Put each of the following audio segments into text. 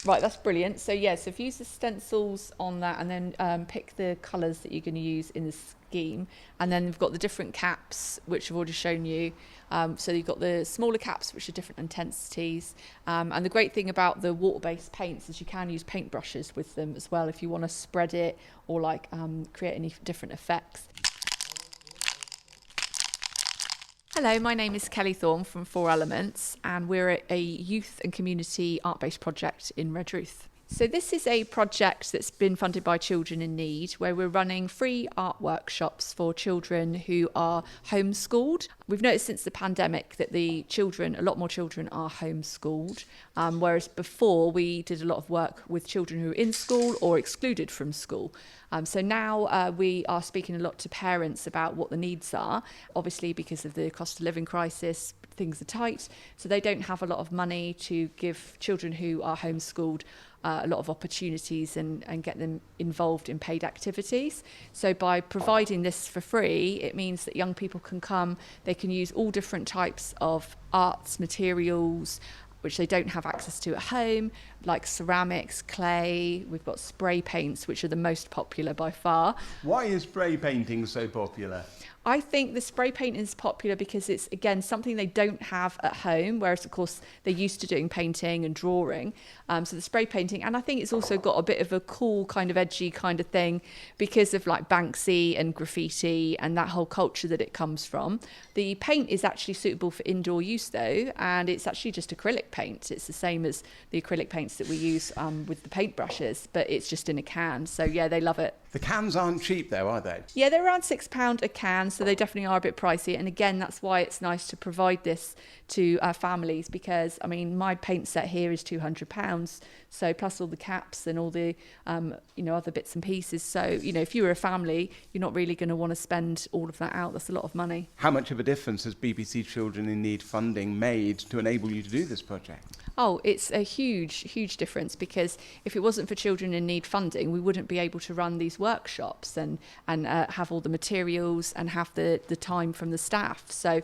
Right, that's brilliant. So so if you use the stencils on that and then pick the colours that you're going to use in the scheme, and then we've got the different caps which I've already shown you. So you've got the smaller caps which are different intensities, and the great thing about the water-based paints is you can use paintbrushes with them as well if you want to spread it or create any different effects. Hello, my name is Kelly Thorne from 4Elementz, and we're a youth and community art-based project in Redruth. So this is a project that's been funded by Children in Need, where we're running free art workshops for children who are homeschooled. We've noticed since the pandemic that a lot more children are homeschooled, whereas before we did a lot of work with children who were in school or excluded from school. So now we are speaking a lot to parents about what the needs are. Obviously, because of the cost of living crisis, things are tight, so they don't have a lot of money to give children who are homeschooled a lot of opportunities and get them involved in paid activities. So by providing this for free, it means that young people can come, they can use all different types of arts, materials, which they don't have access to at home, like ceramics, clay. We've got spray paints, which are the most popular by far. Why is spray painting so popular? I think the spray painting is popular because it's, again, something they don't have at home, whereas, of course, they're used to doing painting and drawing. So the spray painting, and I think it's also got a bit of a cool kind of edgy kind of thing because of like Banksy and graffiti and that whole culture that it comes from. The paint is actually suitable for indoor use, though, and it's actually just acrylic paint. It's the same as the acrylic paints that we use with the paintbrushes, but it's just in a can. So, yeah, they love it. The cans aren't cheap, though, are they? Yeah, they're around £6 a can, so they definitely are a bit pricey. And again, that's why it's nice to provide this to families because, I mean, my paint set here is £200. So plus all the caps and all the, other bits and pieces. So, if you were a family, you're not really going to want to spend all of that out. That's a lot of money. How much of a difference has BBC Children in Need funding made to enable you to do this project? Oh, it's a huge difference because if it wasn't for Children in Need funding, we wouldn't be able to run these workshops and have all the materials and have the time from the staff. So,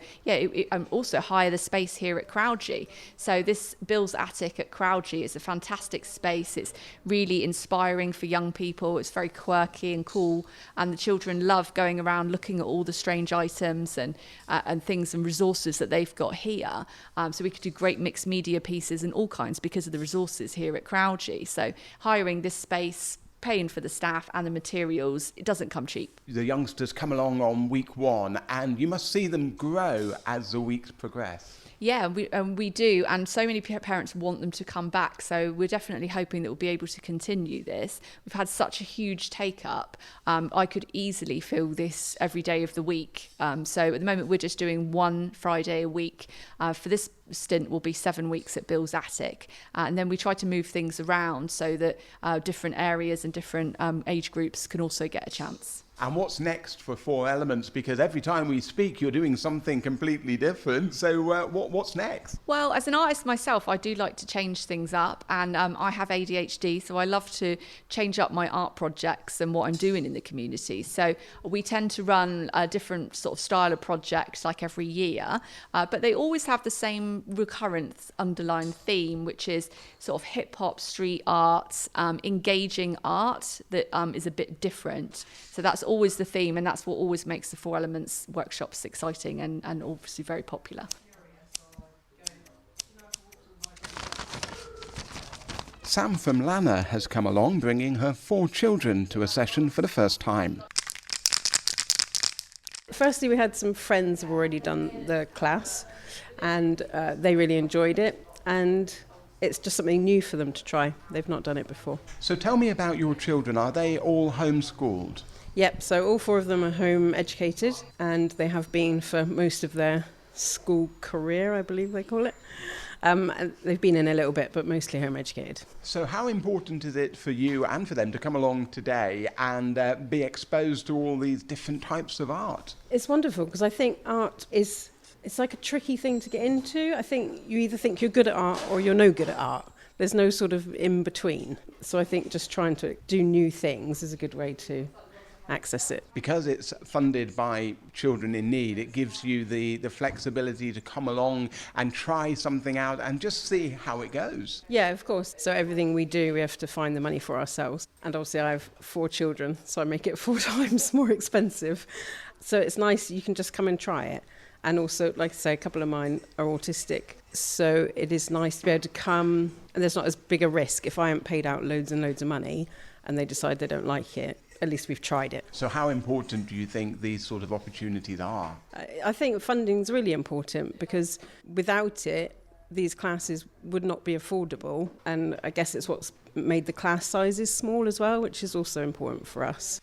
also hire the space here at Crowdgee. So this Bill's Attic at Crowdgee is a fantastic space. It's really inspiring for young people. It's very quirky and cool, and the children love going around looking at all the strange items and things and resources that they've got here. So we could do great mixed media pieces and all kinds because of the resources here at Crowdgee. So hiring this space, paying for the staff and the materials, it doesn't come cheap. The youngsters come along on week 1 and you must see them grow as the weeks progress. Yeah, we do, and so many parents want them to come back, so we're definitely hoping that we'll be able to continue this. We've had such a huge take-up. I could easily fill this every day of the week. So at the moment we're just doing one Friday a week. For this stint will be 7 weeks at Bill's Attic, and then we try to move things around so that different areas and different age groups can also get a chance. And what's next for 4Elementz? Because every time we speak, you're doing something completely different. So what's next? Well, as an artist myself, I do like to change things up. And I have ADHD, so I love to change up my art projects and what I'm doing in the community. So we tend to run a different sort of style of projects like every year. But they always have the same recurrent underlying theme, which is sort of hip-hop, street art, engaging art that is a bit different. So that's always the theme, and that's what always makes the 4Elementz workshops exciting and obviously very popular. Sam from Lanna has come along bringing her 4 children to a session for the first time. Firstly, we had some friends who've already done the class and they really enjoyed it, and it's just something new for them to try. They've not done it before. So tell me about your children. Are they all homeschooled? Yep, so all 4 of them are home educated, and they have been for most of their school career, I believe they call it. They've been in a little bit, but mostly home educated. So how important is it for you and for them to come along today and be exposed to all these different types of art? It's wonderful because I think art it's like a tricky thing to get into. I think you either think you're good at art or you're no good at art. There's no sort of in between. So I think just trying to do new things is a good way to access it. Because it's funded by children in need, it gives you the flexibility to come along and try something out and just see how it goes. Yeah, of course. So everything we do, we have to find the money for ourselves. And obviously I have 4 children, so I make it 4 times more expensive. So it's nice, you can just come and try it. And also, like I say, a couple of mine are autistic. So it is nice to be able to come, and there's not as big a risk. If I haven't paid out loads and loads of money and they decide they don't like it, at least we've tried it. So how important do you think these sort of opportunities are? I think funding's really important, because without it, these classes would not be affordable. And I guess it's what's made the class sizes small as well, which is also important for us.